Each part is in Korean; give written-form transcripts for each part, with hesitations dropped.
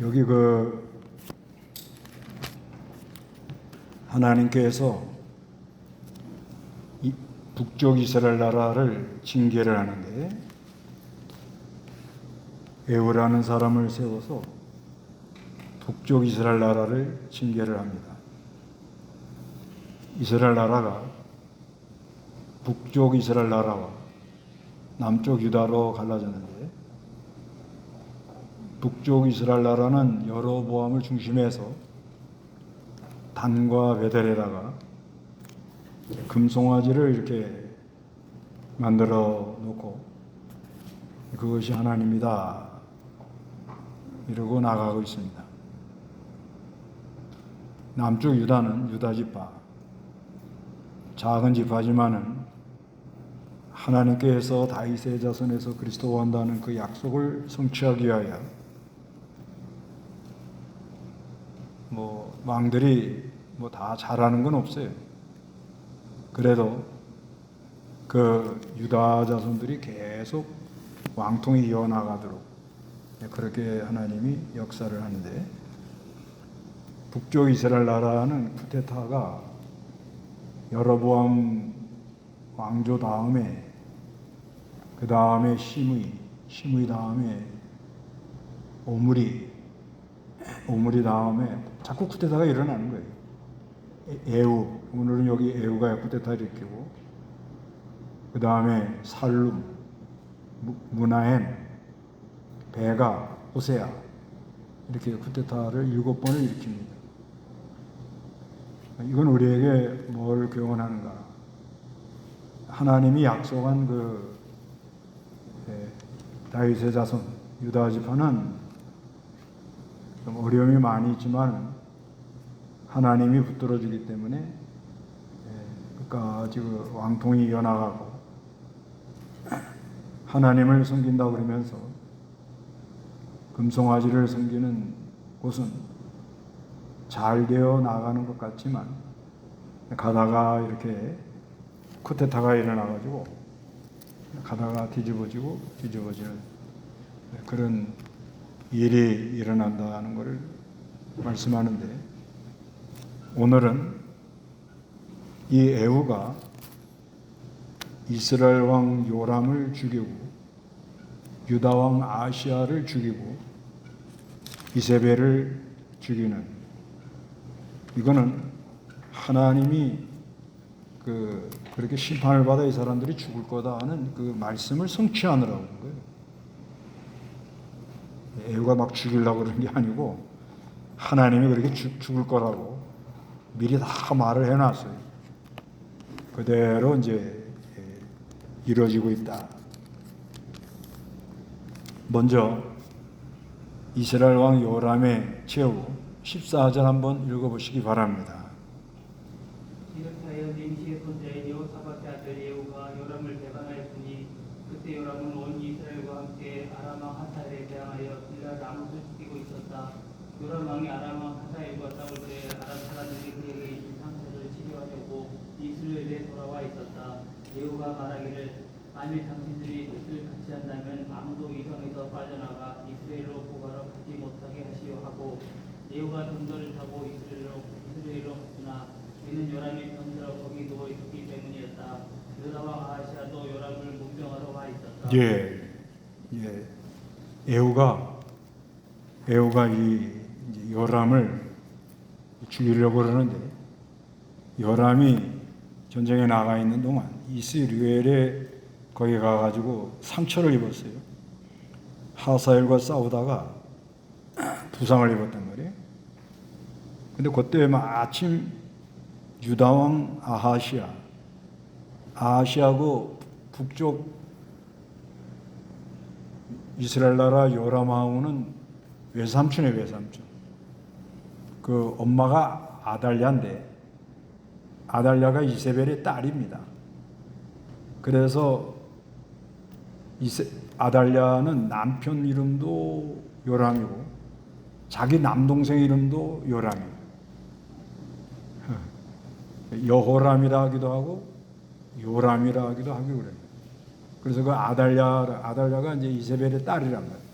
여기 하나님께서 이 북쪽 이스라엘 나라를 징계를 하는데 에후라는 사람을 세워서 북쪽 이스라엘 나라를 징계를 합니다. 이스라엘 나라가 북쪽 이스라엘 나라와 남쪽 유다로 갈라졌는데 북쪽 이스라엘 나라는 여로보암을 중심해서 단과 베델에다가 금송아지를 이렇게 만들어 놓고 그것이 하나님이다 이러고 나가고 있습니다. 남쪽 유다는 유다 지파, 작은 지파지만은 하나님께서 다윗의 자손에서 그리스도가 온다는 그 약속을 성취하기 위하여 왕들이 다 잘하는 건 없어요. 그래도 그 유다 자손들이 계속 왕통이 이어나가도록 그렇게 하나님이 역사를 하는데 북쪽 이스라엘 나라는 쿠데타가 여로보암 왕조 다음에 그 다음에 시므이 다음에 오므리 다음에 자꾸 쿠데타가 일어나는 거예요. 에후, 오늘은 여기 에후가 쿠데타를 일으키고 그 다음에 살룸, 무나헨, 베가, 호세아 이렇게 쿠데타를 7번을 일으킵니다. 이건 우리에게 뭘 교훈하는가? 하나님이 약속한 다윗의 자손 유다 지파는 좀 어려움이 많이 있지만 하나님이 붙들어주기 때문에 끝까지 왕통이 이어나가고 하나님을 섬긴다 그러면서 금송아지를 섬기는 곳은 잘 되어 나가는 것 같지만 가다가 이렇게 쿠데타가 일어나가지고 가다가 뒤집어지는 그런 일이 일어난다는 것을 말씀하는데 오늘은 이 에후가 이스라엘 왕 요람을 죽이고 유다 왕 아하시야를 죽이고 이세벨을 죽이는 이거는 하나님이 그렇게 심판을 받아 이 사람들이 죽을 거다 하는 그 말씀을 성취하느라고 그런 거예요. 에후가 막 죽이려고 그런 게 아니고 하나님이 그렇게 죽을 거라고 미리 다 말을 해놨어요. 그대로 이제 이루어지고 있다. 먼저 이스라엘 왕 요람의 최후 14절 한번 읽어보시기 바랍니다. 이렇게 하여 nim시의 손자인 여호사밧의 아들 예후가 요람을 배반하였으니 그때 요람은 온 이스라엘과 함께 아람 왕 하사엘에 대항하여 빌라 라못을 죽이고 있었다. 요람 왕이 아람 왕 하사엘과 싸울 때 아람 사람들이 그에게 입은 상처를 치료하려고 이스라엘에 돌아와 있었다. 예후가 말하기를 만일 당신들이 뜻을 같이 한다면 아무도 이 성에서 빠져나가 이스라엘로 보가러 가지 못하게 하시오 하고 예후가 동전을 타고 이스라엘로 갔으나 이는 요람이 병들어 거기 누워 있었기 때문이었다. 유다 왕 아하시야도 요람을 문병하러 와 있었다. 에후가 이 요람을 죽이려고 그러는데 요람이 전쟁에 나가 있는 동안 이스라엘에 거기 가가지고 상처를 입었어요. 하사엘과 싸우다가 부상을 입었단 말이에요. 근데 그때 마침 유다왕 아하시하고 북쪽 이스라엘 나라 요람하고는 외삼촌이에요. 외삼촌. 그 엄마가 아달랴인데 아달랴가 이세벨의 딸입니다. 그래서 아달랴는 남편 이름도 요람이고 자기 남동생 이름도 요람이에요. 여호람이라 하기도 하고 요람이라 하기도 하고 그래요. 그래서 그 아달랴가 이제 이세벨의 딸이란 말이에요.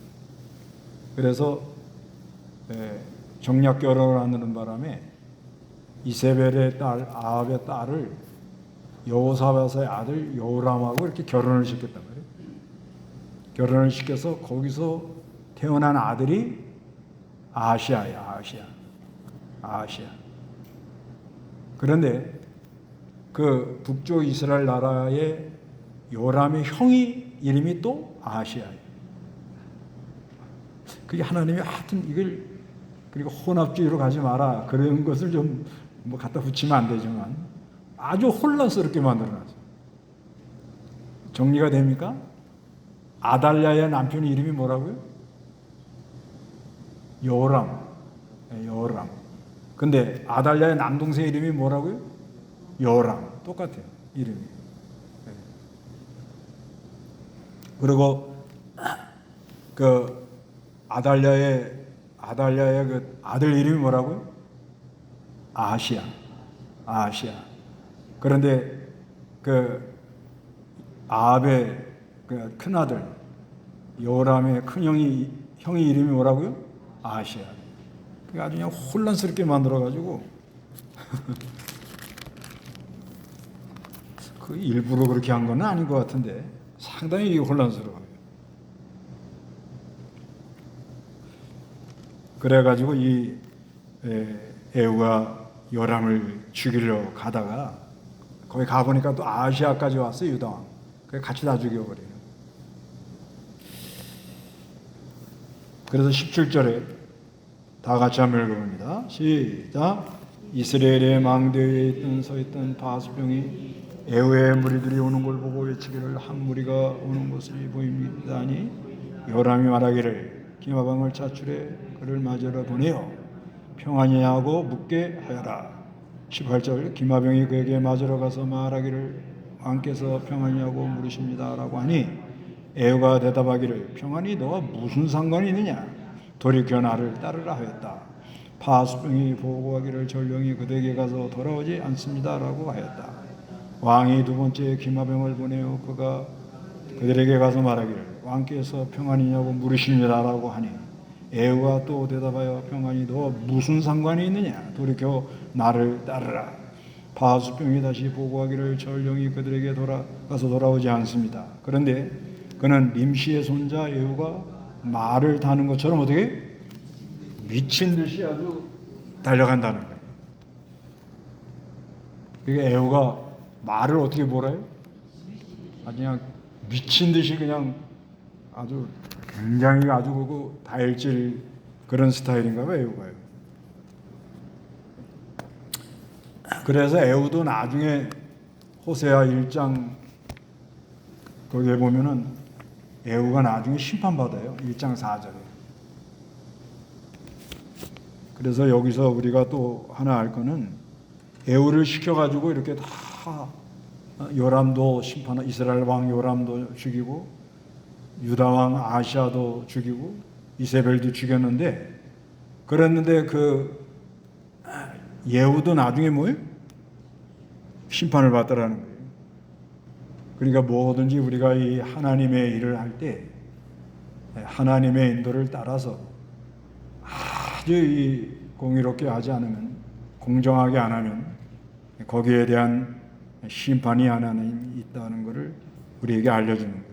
그래서 정략 결혼을 하는 바람에 이세벨의 딸 아합의 딸을 여호사밧의 아들 여호람하고 이렇게 결혼을 시켰단 말이에요. 결혼을 시켜서 거기서 태어난 아들이 아하시아야. 아하시아. 그런데 그 북쪽 이스라엘 나라의 요람의 형이 이름이 또 아하시아예요. 그게 하나님이 하여튼 이걸 그리고 혼합주의로 가지 마라 그런 것을 좀 뭐 갖다 붙이면 안 되지만 아주 혼란스럽게 만들어놨어요. 정리가 됩니까? 아달랴의 남편 이름이 뭐라고요? 요람. 요람. 근데 아달랴의 남동생 이름이 뭐라고요? 요람. 똑같아요. 이름이. 그리고 그 아달랴의 그 아들 이름이 뭐라고요? 아하시아. 그런데 그 아합의 그 큰아들 요람의 큰 형이 이름이 뭐라고요? 아하시아. 그게 아주 그냥 혼란스럽게 만들어가지고 그 일부러 그렇게 한 건 아닌 것 같은데 상당히 혼란스러워요. 그래가지고 이 에후가 요람을 죽이려 가다가 거기 가보니까 또 아시아까지 왔어요. 유다왕. 그래서 같이 다 죽여버려요. 그래서 17절에 다 같이 한번 읽어봅니다. 시작. 이스라엘의 망대에 서 있던 바스병이 에후의 무리들이 오는 걸 보고 외치기를 한 무리가 오는 것이 보입니다 하니 요람이 말하기를 기마방을 차출해 그를 맞으러 보내어 평안히 하고 묻게 하여라. 18절 기마병이 그에게 맞으러 가서 말하기를 왕께서 평안히 하고 물으십니다 라고 하니 에후가 대답하기를 평안히 너와 무슨 상관이 있느냐 돌이켜 나를 따르라 하였다. 바스병이 보고하기를 전령이 그대에게 가서 돌아오지 않습니다 라고 하였다. 왕이 두 번째 기마병을 보내어 그가 그들에게 가서 말하기를 왕께서 평안이냐고 물으십니다 라고 하니 에후가 또 대답하여 평안히 너와 무슨 상관이 있느냐 돌이켜 나를 따르라. 바스병이 다시 보고하기를 전령이 그들에게 가서 돌아오지 않습니다. 그런데 그는 nim시의 손자 에후가 말을 타는 것처럼 어떻게 미친 듯이 아주 달려간다는 거예요. 그게 에후가 말을 어떻게 몰아요? 아주 그냥 미친 듯이 그냥 아주 굉장히 아주 그 다혈질 그런 스타일인가 봐요, 에후가요. 그래서 에후도 나중에 호세아 1장 거기에 보면은 에후가 나중에 심판받아요. 1장 4절에. 그래서 여기서 우리가 또 하나 알 거는 에후를 시켜가지고 이렇게 다 요람도 심판하 이스라엘 왕 요람도 죽이고 유다 왕 아시아도 죽이고 이세벨도 죽였는데 그랬는데 그 예후도 나중에 뭐예요? 심판을 받더라는 거예요. 그러니까 뭐든지 우리가 이 하나님의 일을 할 때 하나님의 인도를 따라서 아주 이 공의롭게 하지 않으면 공정하게 안 하면 거기에 대한 심판이 하나님 있다는 것을 우리에게 알려주는 거예요.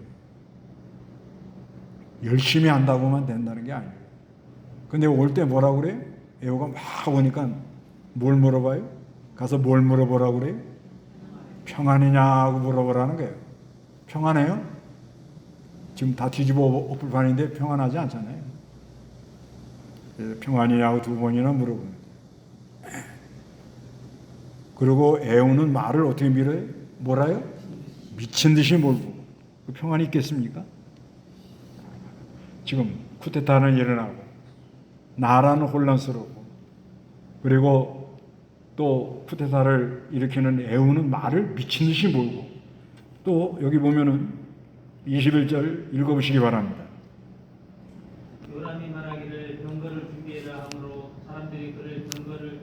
열심히 한다고만 된다는 게 아니에요. 근데 올 때 뭐라고 그래요? 에후가 막 오니까 뭘 물어봐요? 가서 뭘 물어보라고 그래요? 평안이냐고 물어보라는 거예요. 평안해요? 지금 다 뒤집어 엎을 판인데 평안하지 않잖아요. 평안이냐고 두 번이나 물어보는 거예요. 그리고 에후는 말을 어떻게 밀어요? 뭐라요? 미친 듯이 몰고. 평안이 있겠습니까? 지금 쿠데타는 일어나고 나라는 혼란스럽고 그리고 또 쿠데타를 일으키는 에후는 말을 미친 듯이 몰고 또 여기 보면은 21절 읽어보시기 바랍니다. 요람이 말하기를 병거를 준비해라 하므로 사람들이 그의 병거를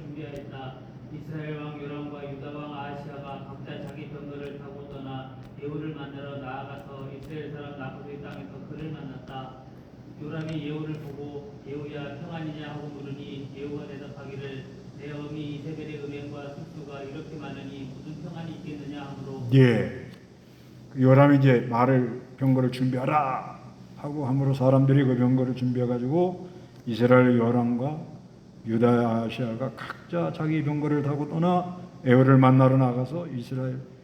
준비하였다. 이스라엘 왕 요람과 유다 왕 아하시아가 각자 자기 병거를 타고 떠나 에후를 만나러 나아가서 이스라엘 사람 나코의 땅에서 그를 만났다. 요람이 예후를 보고 예후야 평안이냐 하고 물으니 예후가 대답하기를 내 어미 이세벨의 음행과 술수가 이렇게 많으니 무슨 평안이 있겠느냐 하므로 예. 요람이 이제 말을 병거를 준비하라 하고 함으로 사람들이 그 병거를 준비해 가지고 이스라엘 요람과 유다 아시아가 각자 자기 병거를 타고 떠나 에호를 만나러 나가서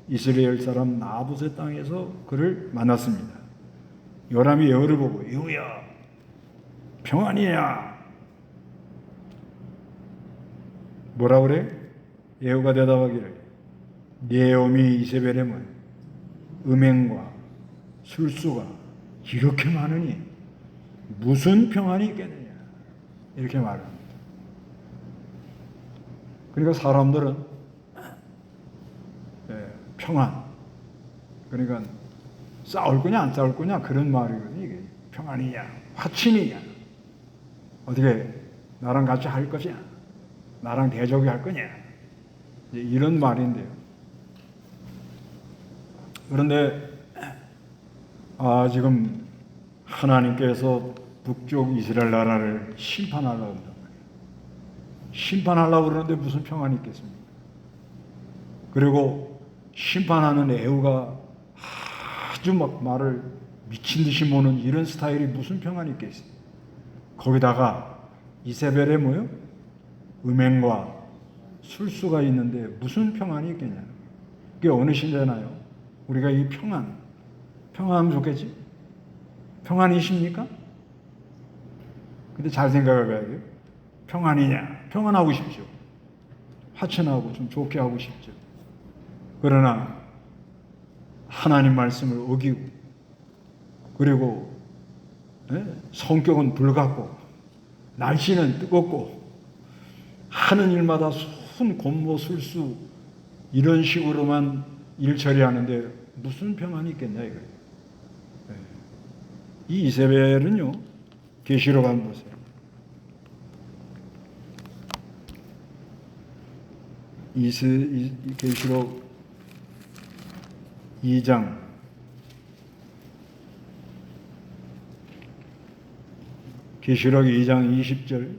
이스라엘 사람 나봇의 땅에서 그를 만났습니다. 요람이 에호를 보고 에호야 평안이냐? 뭐라 그래? 에호가 대답하기를 네 어미 이세벨의 음행과 술수가 이렇게 많으니 무슨 평안이 있겠느냐? 이렇게 말합니다. 그러니까 사람들은 평안, 그러니까 싸울 거냐 안 싸울 거냐 그런 말이거든요. 이게 평안이냐, 화친이냐, 어떻게 나랑 같이 할 것이냐, 나랑 대적이 할 거냐, 이런 말인데요. 그런데 지금 하나님께서 북쪽 이스라엘 나라를 심판하려고 한단 말이에요. 심판하려고 그러는데 무슨 평안이 있겠습니까? 그리고 심판하는 에후가 아주 막 말을 미친 듯이 모는 이런 스타일이 무슨 평안이 있겠어요? 거기다가 이세벨의 음행과 술수가 있는데 무슨 평안이 있겠냐? 그게 어느 시대나요? 우리가 이 평안하면 좋겠지? 평안이십니까? 근데 잘 생각해봐야 돼요. 평안이냐? 평안하고 싶죠. 화친하고 좀 좋게 하고 싶죠. 그러나 하나님 말씀을 어기고 그리고 성격은 불같고 날씨는 뜨겁고 하는 일마다 순 곤모 술수 이런 식으로만 일 처리하는데 무슨 평안이 있겠냐 이거예요. 이 이세벨은요 계시록 한번 보세요. 계시록 2장 계시록 2장 20절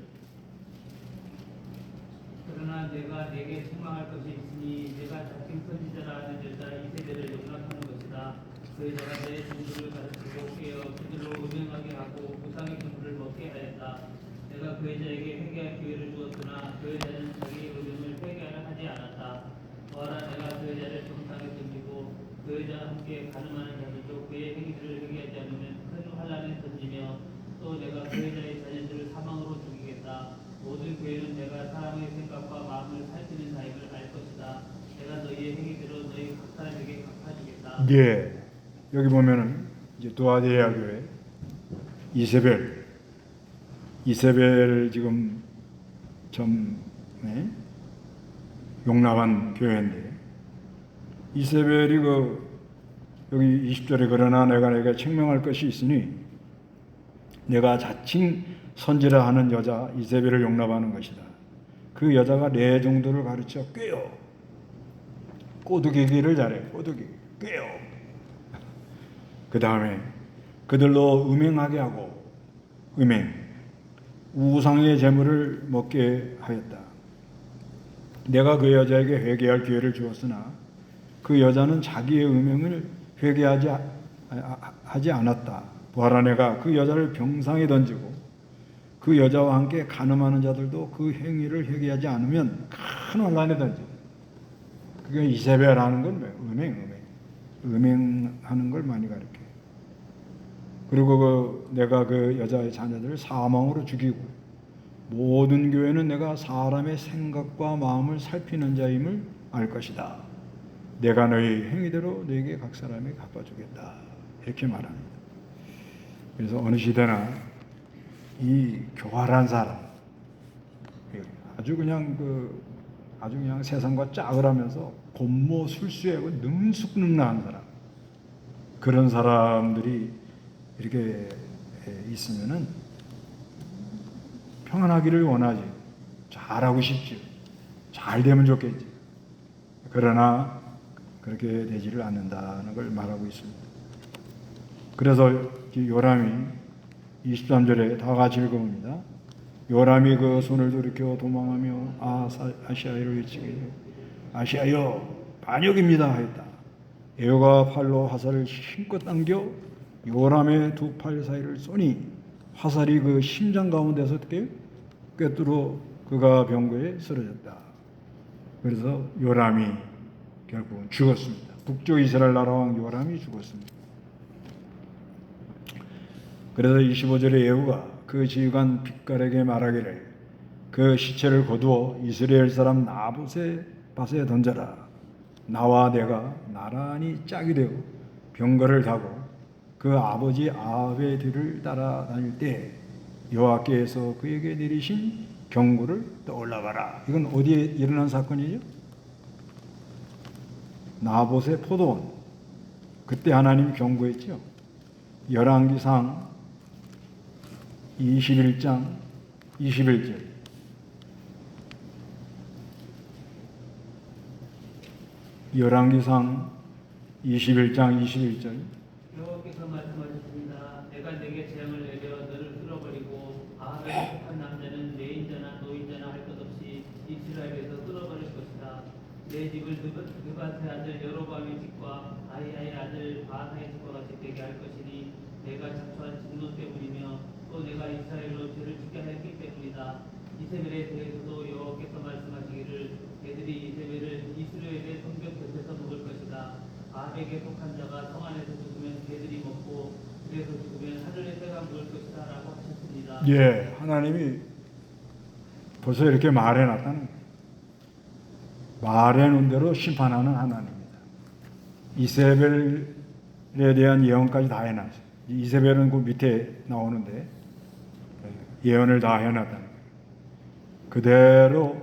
그러나 내가 내게 책망할 것이 있으니 내가 자칭 선지자라 하는 여자 이세벨을 용납하는 것이다. 그 여자가 내 종들을 가르치고 깨어 그들로 음행하게 하고 우상의 기물을 먹게 하였다. 내가 그 여자에게 회개할 기회를 주었으나 그 여자는 자기의 음행을 회개하려 하지 않았다. 보아라 내가 그 여자를 정상에 던지고 그 여자와 함께 가늠하는 자들도 그의 행위들을 회개하지 않으면 큰 환란에 던지며 또 내가 그 여자의 자녀들을 사망으로 죽이겠다. 모든 교회는 내가 사람의 생각과 마음을 살피는 자임을 알 것이다. 내가 너희의 행위대로 너희 각 사람에게 갚아주겠다. 예, 여기 보면은 이제 두아디아 교회 이세벨을 지금 좀 용납한 교회인데 이세벨이 여기 20절에 그러나 내가 내게 책명할 것이 있으니 내가 자칭 선지라 하는 여자 이세벨을 용납하는 것이다. 그 여자가 내 정도를 가르쳐 꿰어 꼬드기기를 잘해. 꼬드기 꿰어. 그 다음에 그들로 음행하게 하고 우상의 재물을 먹게 하였다. 내가 그 여자에게 회개할 기회를 주었으나 그 여자는 자기의 음행을 회개하지 않았다. 보아라 내가 그 여자를 병상에 던지고 그 여자와 함께 간음하는 자들도 그 행위를 회개하지 않으면 큰 환란에 던져. 그게 이세벨하는 건 뭐예요? 음행하는 걸 많이 가르쳐요. 그리고 내가 그 여자의 자녀들을 사망으로 죽이고 모든 교회는 내가 사람의 생각과 마음을 살피는 자임을 알 것이다. 내가 너희 행위대로 너에게 각 사람에게 갚아주겠다. 이렇게 말합니다. 그래서 어느 시대나 이 교활한 사람, 아주 그냥 세상과 짝을 하면서 곤모 술수에 능숙능란한 사람, 그런 사람들이 이렇게 있으면은 평안하기를 원하지, 잘하고 싶지, 잘 되면 좋겠지. 그러나 그렇게 되지를 않는다는 걸 말하고 있습니다. 그래서 요람이 23절에 다 같이 읽어봅니다. 요람이 그 손을 돌이켜 도망하며 아시아로 외치기를 아시아여 반역입니다 하였다. 에호가 팔로 화살을 힘껏 당겨 요람의 두 팔 사이를 쏘니 화살이 그 심장 가운데서 어떻게 꿰뚫어 그가 병거에 쓰러졌다. 그래서 요람이 결국은 죽었습니다. 북쪽 이스라엘 나라 왕 요람이 죽었습니다. 그래서 25절에 예후가 그 지휘관 빛깔에게 말하기를 그 시체를 거두어 이스라엘 사람 나봇의 밭에 던져라. 나와 내가 나란히 짝이 되어 병거를 타고 그 아버지 아합의 뒤를 따라다닐 때 여호와께서 그에게 내리신 경고를 떠올라봐라. 이건 어디에 일어난 사건이죠? 나봇의 포도원. 그때 하나님이 경고했죠. 열왕기상 21장 21절. 열왕기상 21장 21절. 여호와께서 말씀하셨습니다. 내가 내게 재앙을 내려 너를 쓸어버리고 아합에 속한 남자는 내인자나 노인자나 할 것 없이 이스라엘에서 쓸어버릴 것이다. 내 집을 느밧의 아들 여로보암의 집과 아히야의 아들 바하사의 집과 같이 되게 할 것이니 내가 자초한 진노 때문이며 또 내가 이스라엘로 죄를 짓게 하였기 때문이다. 이세벨에 대해서도 여호와께서 말씀하시기를 그들이 이세벨을 이스라엘의 성벽 곁에서 먹을 것이다. 아합에게 속한 자가 성 안에서 죽으면 개들이 먹고 그래서 죽으면 하늘의 새가 먹을 것이다 라고 하셨습니다. 예, 하나님이 벌써 이렇게 말해놨다는 거예요. 말해놓은 대로 심판하는 하나님입니다. 이세벨에 대한 예언까지 다 해놨어요. 이세벨은 그 밑에 나오는데 예언을 다 해놨다는 거예요. 그대로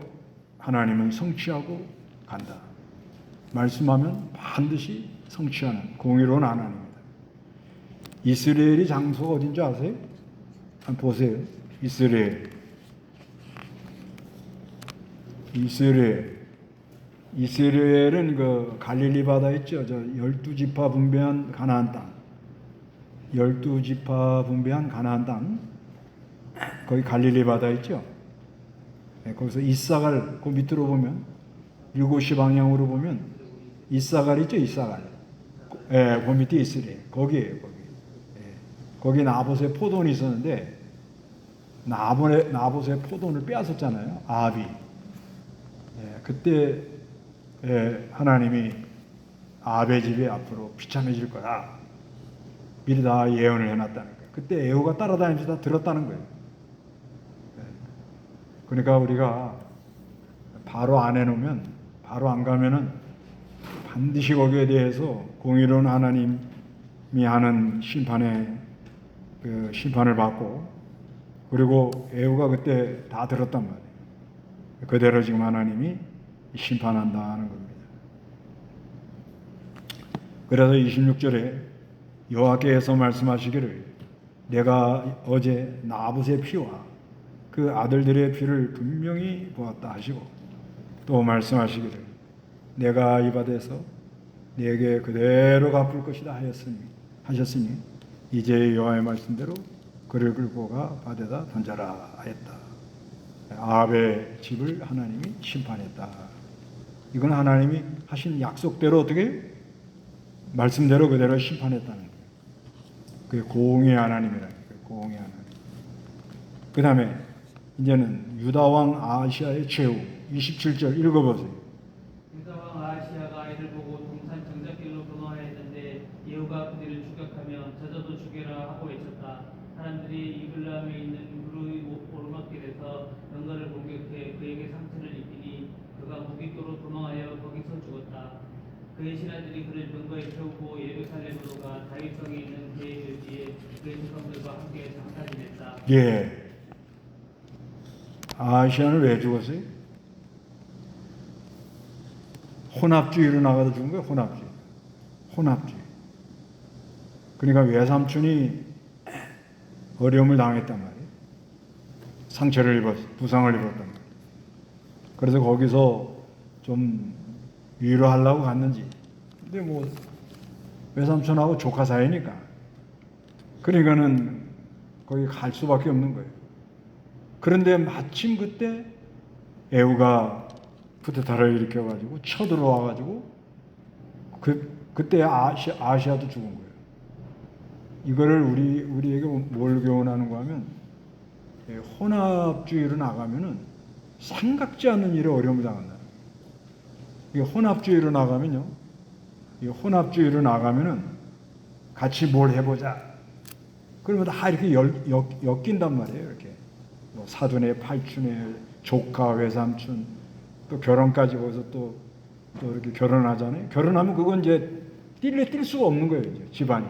하나님은 성취하고 간다. 말씀하면 반드시 성취하는 공의로운 하나님입니다. 이스라엘이 장소가 어딘지 아세요? 한번 보세요. 이스라엘은 그 갈릴리 바다 있죠. 저 12지파 분배한 가나안 땅. 12지파 분배한 가나안 땅. 거기 갈릴리 바다 있죠. 네, 거기서 이사갈 그 밑으로 보면 7시 방향으로 보면 이사갈 있죠. 이사갈. 예, 그 밑에 이스라엘. 거기에요. 거기. 예, 거기 나봇의 포도원이 있었는데 나봇의 포도원을 빼앗았잖아요. 아합이. 예, 그때 하나님이 아합의 집이 앞으로 비참해질 거다. 미리 다 예언을 해놨다는 거예요. 그때 에호가 따라다니면서 다 들었다는 거예요. 그러니까 우리가 바로 안 해놓으면, 바로 안 가면은 반드시 거기에 대해서 공의로운 하나님이 하는 심판을 받고, 그리고 에호가 그때 다 들었단 말이에요. 그대로 지금 하나님이 심판한다는 겁니다. 그래서 26절에 여호와께서 말씀하시기를 내가 어제 나봇의 피와 그 아들들의 피를 분명히 보았다 하시고 또 말씀하시기를 내가 이 밭에서 네게 그대로 갚을 것이다 하셨으니 이제 여호와의 말씀대로 그를 끌고 가 밭에다 던져라 하였다. 아합의 집을 하나님이 심판했다. 이건 하나님이 하신 약속대로 어떻게 말씀대로 그대로 심판했다는 거예요. 그게 공의 하나님이라는 거예요. 공의 하나님. 그 다음에 이제는 유다왕 아시아의 최후 27절 읽어보세요. 유다왕 아시아가 이를 보고 동산 정작길로 도망하였는데 예후가 그들을 추격하며 저저도 죽여라 하고 외쳤다. 사람들이 이블람에 있는 그루의 오르막길에서 병거를 공격해 그에게 상처를 입히니 그가 무기토로 도망하여 거기서 죽었다. 그의 신하들이 그를 병거에 태우고 예루살렘으로 가 다윗성에 있는 그의 묘지에 그의 조상들과 함께 장사 지냈다. 예. 아시아는 왜 죽었어요? 혼합주의로 나가다 죽은 거예요. 혼합주의. 그러니까 외삼촌이 어려움을 당했단 말이에요. 상처를 입었어요. 부상을 입었단 말이에요. 그래서 거기서 좀 위로하려고 갔는지. 근데 외삼촌하고 조카 사이니까. 그러니까는 거기 갈 수밖에 없는 거예요. 그런데 마침 그때 에우가 쿠데타를 일으켜가지고 쳐들어와가지고 그때 아시아도 죽은 거예요. 이거를 우리에게 뭘 교훈하는 거 하면, 혼합주의로 나가면은 생각지 않는 일에 어려움을 당한다. 이게 혼합주의로 나가면은 같이 뭘 해보자. 그러면 다 이렇게 엮인단 말이에요. 이렇게 뭐 사돈의 팔촌의 조카 외삼촌 또 결혼까지 거기서 또 이렇게 결혼하잖아요. 결혼하면 그건 이제 뛸 수가 없는 거예요. 이제 집안이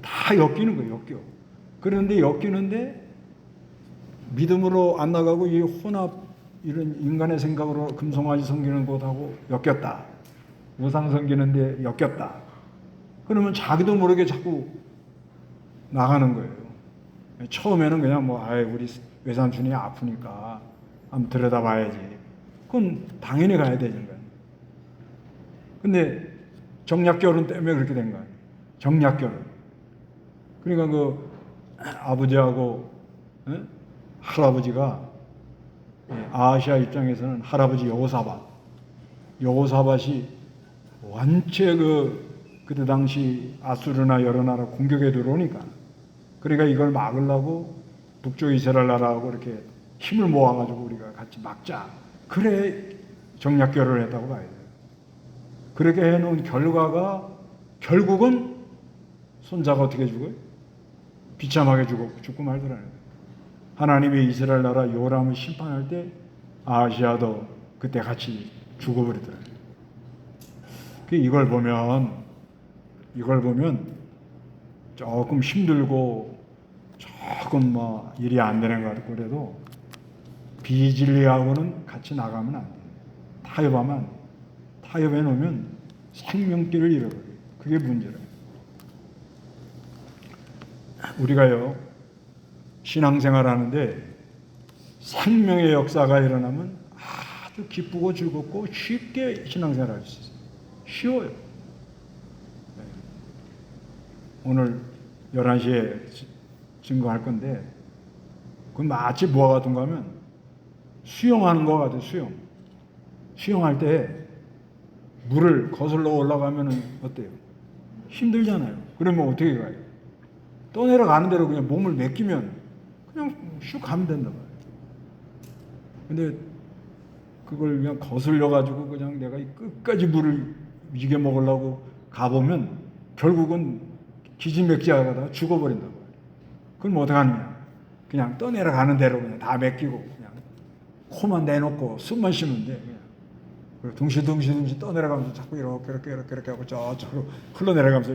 다 엮이는 거예요. 엮여. 그런데 엮이는데 믿음으로 안 나가고 이 혼합 이런 인간의 생각으로 금송아지 섬기는 곳하고 엮였다. 우상 섬기는데 엮였다. 그러면 자기도 모르게 자꾸 나가는 거예요. 처음에는 그냥 우리 외삼촌이 아프니까 한번 들여다봐야지. 그건 당연히 가야 되는 거예요. 근데 정략결혼 때문에 그렇게 된 거예요. 정략결혼. 그러니까 그 아버지하고 할아버지가 아시아 입장에서는 할아버지 여호사밧이 완체 그때 당시 아수르나 여러 나라 공격에 들어오니까 그러니까 이걸 막으려고 북쪽 이스라엘 나라하고 이렇게 힘을 모아가지고 우리가 같이 막자. 그래 정략결혼을 했다고 봐야 돼요. 그렇게 해놓은 결과가 결국은 손자가 어떻게 죽어요? 비참하게 죽고 말더라는 거예요. 하나님이 이스라엘 나라 요람을 심판할 때 아시아도 그때 같이 죽어버리더라고요. 이걸 보면 조금 힘들고 조금 일이 안 되는 것 같고 그래도 비진리하고는 같이 나가면 안 돼요. 타협하면 안 돼요. 타협해 놓으면 생명길을 잃어버려요. 그게 문제예요. 우리가요 신앙생활 하는데 생명의 역사가 일어나면 아주 기쁘고 즐겁고 쉽게 신앙생활 할 수 있어요. 쉬워요. 오늘 11시에 증거할 건데 그건 마치 뭐와 같은가 하면 수영하는 것 같아요. 수영할 때 물을 거슬러 올라가면 어때요? 힘들잖아요. 그러면 어떻게 가요? 떠내려가는 대로 그냥 몸을 맡기면 그냥 슉 가면 된단 말이에요. 근데 그걸 그냥 거슬려가지고 그냥 내가 끝까지 물을 이겨 먹으려고 가보면 결국은 기진맥지하다가 죽어버린단 말이에요. 그럼 어떡하느냐? 그냥 떠내려가는 대로 그냥 다 맡기고 그냥 코만 내놓고 숨만 쉬면 돼. 그냥. 둥실둥실 떠내려가면서 자꾸 이렇게 하고 저쪽으로 흘러내려가면서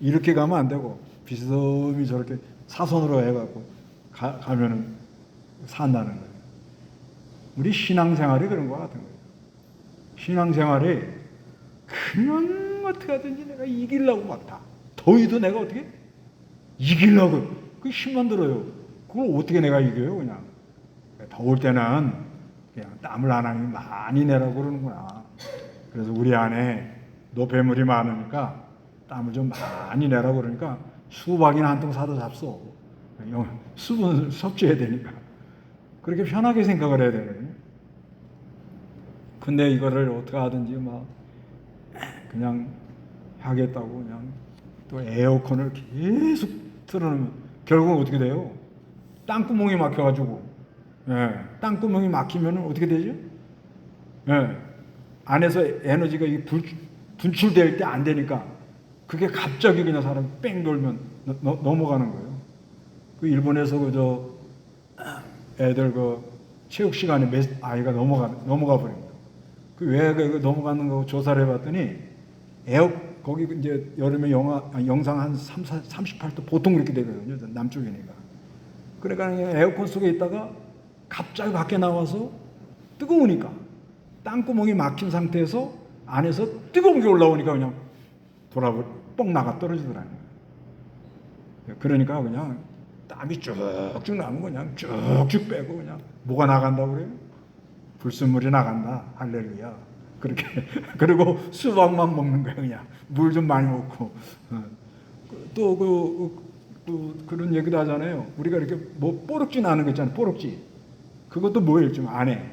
이렇게 가면 안 되고 비스듬히 저렇게 사선으로 해갖고 가면은 산다는 거예요. 우리 신앙생활이 그런 것 같은 거예요. 신앙생활이 그냥 어떻게 하든지 내가 이기려고 막 다. 더위도 내가 어떻게? 이기려고. 그 힘만 들어요. 그걸 어떻게 내가 이겨요, 그냥. 더울 때는 그냥 땀을 하나님이 많이 내라고 그러는구나. 그래서 우리 안에 노폐물이 많으니까 땀을 좀 많이 내라고 그러니까 수박이나 한 통 사다 잡숴. 수분 섭취해야 되니까. 그렇게 편하게 생각을 해야 되거든요. 근데 이거를 어떻게 하든지 그냥 하겠다고 그냥 또 에어컨을 계속 틀어놓으면 결국은 어떻게 돼요? 땅구멍이 막혀가지고 땅구멍이 막히면 어떻게 되죠? 안에서 에너지가 분출될 때 안 되니까 그게 갑자기 그냥 사람이 뺑 돌면 넘어가는 거예요. 그 일본에서 애들 체육 시간에 아이가 넘어가 버립니다. 왜 넘어가는 거 조사를 해봤더니 거기 이제 여름에 영상 한 38도 보통 그렇게 되거든요. 남쪽이니까. 그러니까 에어컨 속에 있다가 갑자기 밖에 나와서 뜨거우니까 땅구멍이 막힌 상태에서 안에서 뜨거운 게 올라오니까 그냥 뻥 나가 떨어지더라고요. 그러니까 그냥 땀이 쭉쭉 나면 그냥 쭉쭉 빼고 그냥 뭐가 나간다고 그래요? 불순물이 나간다. 할렐루야. 그렇게 그리고 수박만 먹는 거예요. 그냥 물 좀 많이 먹고 또 또 그런 얘기도 하잖아요. 우리가 이렇게 뭐 뽀록지 나는 거 있잖아요. 뽀록지. 그것도 뭐예요? 좀 안에.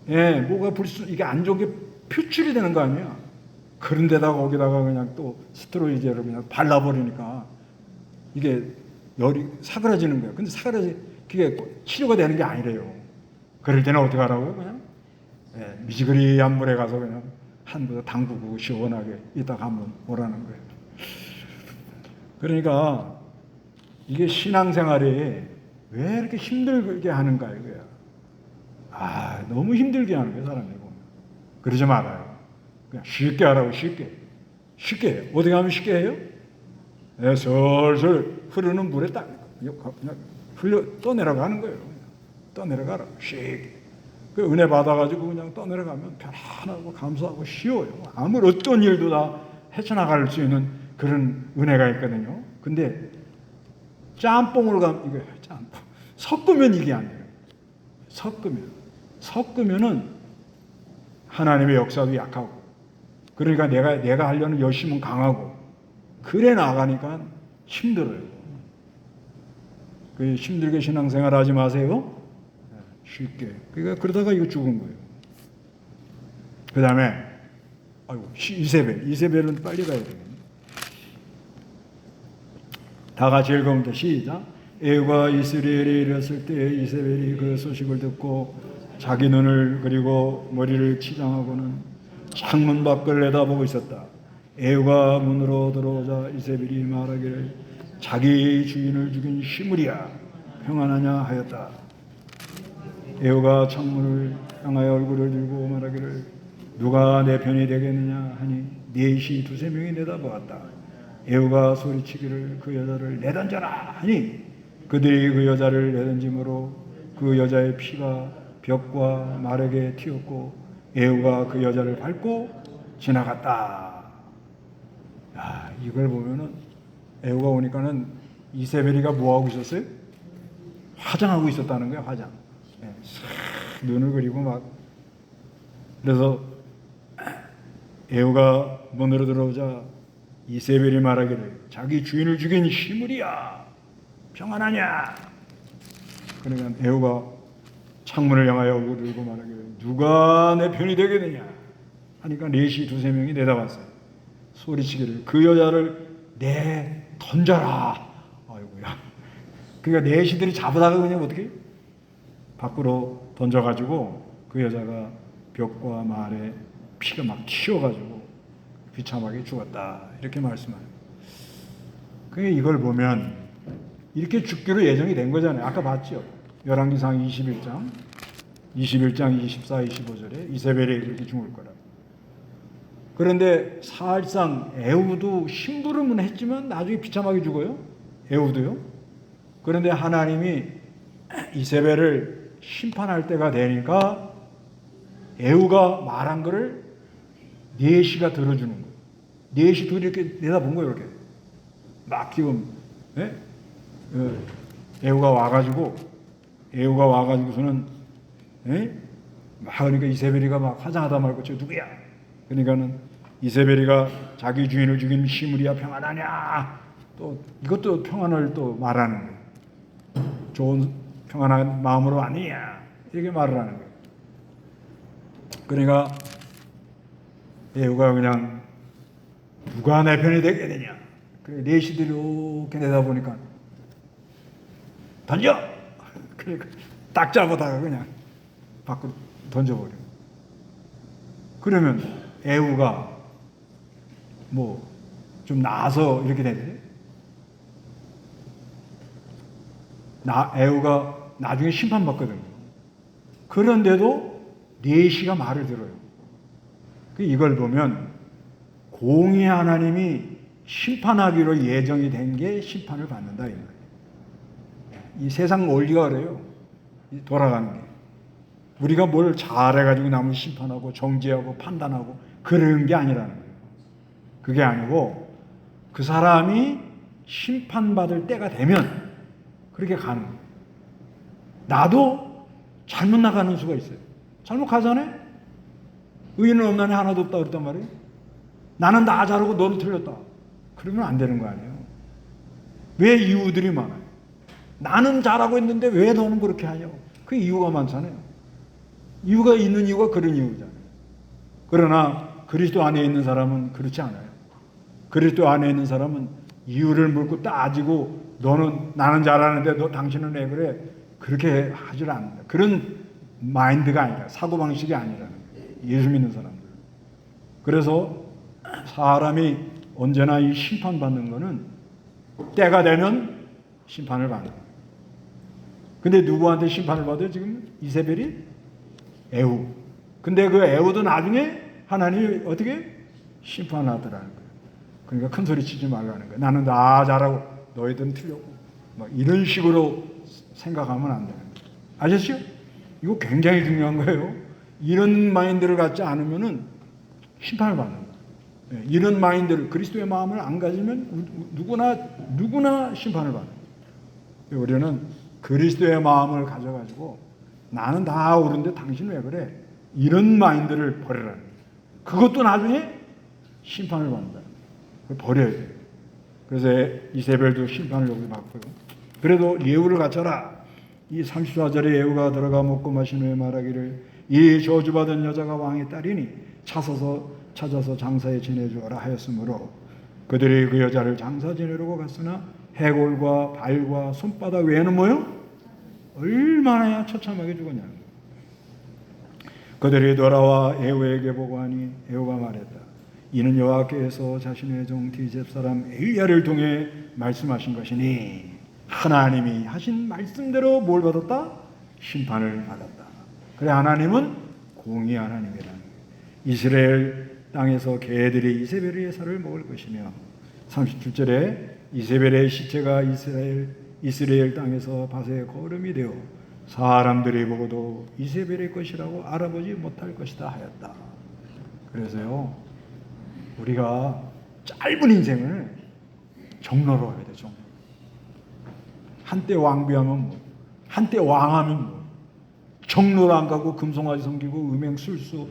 예, 뭐가 이게 안 좋은 게 표출이 되는 거 아니야. 그런데다가 거기다가 그냥 또 스테로이드를 그냥 발라버리니까 이게 열이 사그라지는 거예요. 근데 그게 치료가 되는 게 아니래요. 그럴 때는 어떻게 하라고요? 그냥 미지근한 물에 가서 그냥 한 번 담그고 시원하게 이따가 한번 오라는 거예요. 그러니까 이게 신앙생활이 왜 이렇게 힘들게 하는가 이거야. 너무 힘들게 하는 거예요, 사람들이 보면. 그러지 말아요. 그냥 쉽게 하라고, 쉽게 해요. 어떻게 하면 쉽게 해요? 솔솔 흐르는 물에 딱 그냥 떠내려가는 거예요. 떠내려가라, 쉽게. 그 은혜 받아가지고 그냥 떠내려가면 편안하고 감사하고 쉬워요. 아무리 어떤 일도 다 헤쳐나갈 수 있는 그런 은혜가 있거든요. 근데 짬뽕을 이거 짬뽕 섞으면 이게 안 돼요. 섞으면은 하나님의 역사도 약하고, 그러니까 내가 하려는 열심은 강하고, 그래 나가니까 힘들어요. 그 힘들게 신앙생활 하지 마세요. 쉽게. 그러니까 그러다가 이거 죽은 거예요. 그 다음에 이세벨은 빨리 가야 되겠네. 다 같이 읽어봅니다. 시작. 에후가 이스라엘에 이르렀을 때 이세벨이 그 소식을 듣고 자기 눈을 그리고 머리를 치장하고는 창문 밖을 내다보고 있었다. 에후가 문으로 들어오자 이세벨이 말하기를 자기 주인을 죽인 시므리야 평안하냐 하였다. 에후가 창문을 향하여 얼굴을 들고 말하기를 누가 내 편이 되겠느냐 하니 넷이 두세 명이 내다보았다. 에후가 소리치기를 그 여자를 내던져라 하니 그들이 그 여자를 내던짐으로 그 여자의 피가 벽과 말에게 튀었고 에후가 그 여자를 밟고 지나갔다. 이걸 보면은 에후가 오니까는 이세벨이가 뭐 하고 있었어요? 화장하고 있었다는 거예요. 화장. 눈을 그리고 막. 그래서 에후가 문으로 들어오자 이세벨이 말하기를 자기 주인을 죽인 시므리야 평안하냐. 그러니까 에후가 창문을 향하여 얼굴을 들고 말하기를 누가 내 편이 되겠느냐 하니까 넷이 두세 명이 내다봤어요. 소리치기를 그 여자를 내 던져라. 아이고야. 그러니까 넷이들이 잡아다가 그냥 어떻게 밖으로 던져가지고 그 여자가 벽과 말에 피가 막 튀어가지고 비참하게 죽었다. 이렇게 말씀해요. 그러니까 이걸 보면 이렇게 죽기로 예정이 된 거잖아요. 아까 봤죠. 열왕기상 21장 24, 25절에 이세벨이 이렇게 죽을 거라. 그런데 사실상 에후도 심부름은 했지만 나중에 비참하게 죽어요. 에후도요. 그런데 하나님이 이세벨을 심판할 때가 되니까 에후가 말한 거를 넷이가 들어주는 거예요. 넷이 둘이 이렇게 내다본 거예요. 이렇게 막 지금 에후가 와가지고서는 막 그러니까 이세벨이가 막 화장하다 말고 저 누구야? 그러니까는 이세벨이가 자기 주인을 죽인 시므리야 평안하냐? 또 이것도 평안을 또 말하는 거예요. 좋은 평안한 마음으로 아니냐? 이렇게 말을 하는 거예요. 그러니까 에후가 그냥 누가 내 편이 되겠느냐? 그래 넷이들이 이렇게 내다보니까 던져! 그러니까 딱 잡아다가 그냥 밖으로 던져버려. 그러면 에후가 뭐 좀 나아서 이렇게 되네. 에후가 나중에 심판받거든요. 그런데도 넷이가 말을 들어요. 이걸 보면 공의 하나님이 심판하기로 예정이 된 게 심판을 받는다 이 말이에요. 이 세상 원리가 그래요. 돌아가는 게. 우리가 뭘 잘해가지고 남을 심판하고 정죄하고 판단하고 그런 게 아니라는 거예요. 그게 아니고 그 사람이 심판받을 때가 되면 그렇게 가는 거예요. 나도 잘못 나가는 수가 있어요. 잘못 가잖아요. 의인은 없나니 하나도 없다 그랬단 말이에요. 나는 나 잘하고 너는 틀렸다. 그러면 안 되는 거 아니에요. 왜 이유들이 많아요? 나는 잘하고 있는데 왜 너는 그렇게 하냐고. 그 이유가 많잖아요. 이유가 있는 이유가 그런 이유잖아요. 그러나 그리스도 안에 있는 사람은 그렇지 않아요. 그리스도 안에 있는 사람은 이유를 묻고 따지고 나는 잘하는데 당신은 왜 그래? 그렇게 하질 않는다. 그런 마인드가 아니라, 사고방식이 아니라는 거예요. 예수 믿는 사람들. 그래서 사람이 언제나 이 심판받는 거는 때가 되면 심판을 받는 거예요. 근데 누구한테 심판을 받아요? 지금 이세벨이? 에후. 근데 그 에후도 나중에 하나님이 어떻게? 심판하더라는 거예요. 그러니까 큰 소리 치지 말라는 거예요. 나는 나 잘하고 너희들은 틀렸고 막 이런 식으로 생각하면 안 되는 거예요. 아셨죠? 이거 굉장히 중요한 거예요. 이런 마인드를 갖지 않으면은 심판을 받는 거예요. 이런 마인드를, 그리스도의 마음을 안 가지면 누구나 심판을 받는 거예요. 우리는 그리스도의 마음을 가져가지고 나는 다 옳은데 당신 왜 그래? 이런 마인드를 버리라는 거예요. 그것도 나중에 심판을 받는다. 버려야 돼요. 그래서 이세벨도 심판을 여기 받고요. 그래도 예후를 갖춰라. 이 34절에 예후가 들어가 먹고 마신 후에 말하기를 이 저주받은 여자가 왕의 딸이니 찾아서 장사에 지내주어라 하였으므로 그들이 그 여자를 장사 지내려고 갔으나 해골과 발과 손바닥 외에는 뭐요? 얼마나 처참하게 죽었냐는 거예요. 그들이 돌아와 에후에게 보고하니 에후가 말했다. 이는 여호와께서 자신의 종 디셉 사람 엘리야를 통해 말씀하신 것이니 하나님이 하신 말씀대로 뭘 받았다? 심판을 받았다. 그래, 하나님은 공의 하나님이라는 거예요. 이스라엘 땅에서 개들이 이세벨의 살을 먹을 것이며 37절에 이세벨의 시체가 이스라엘 땅에서 밭에 거름이 되어 사람들이 보고도 이세벨의 것이라고 알아보지 못할 것이다 하였다. 그래서요, 우리가 짧은 인생을 정로로 해야 돼. 정로. 한때 왕비하면 뭐, 한때 왕하면 뭐, 정로로 안 가고 금송아지 섬기고 음행술수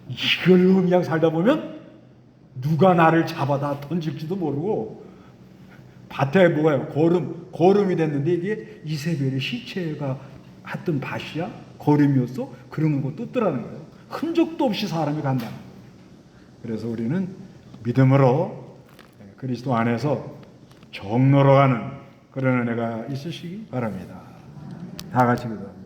이걸로 그냥 살다 보면 누가 나를 잡아다 던질지도 모르고 밭에 뭐가요? 거름이 됐는데 이게 이세벨의 시체가 했던 밭이야? 거름이었어? 그런 거 뜯더라는 거예요. 흔적도 없이 사람이 간다는 거예요. 그래서 우리는 믿음으로 그리스도 안에서 정로로 가는 그런 은혜가 있으시기 바랍니다. 다 같이 기도합니다.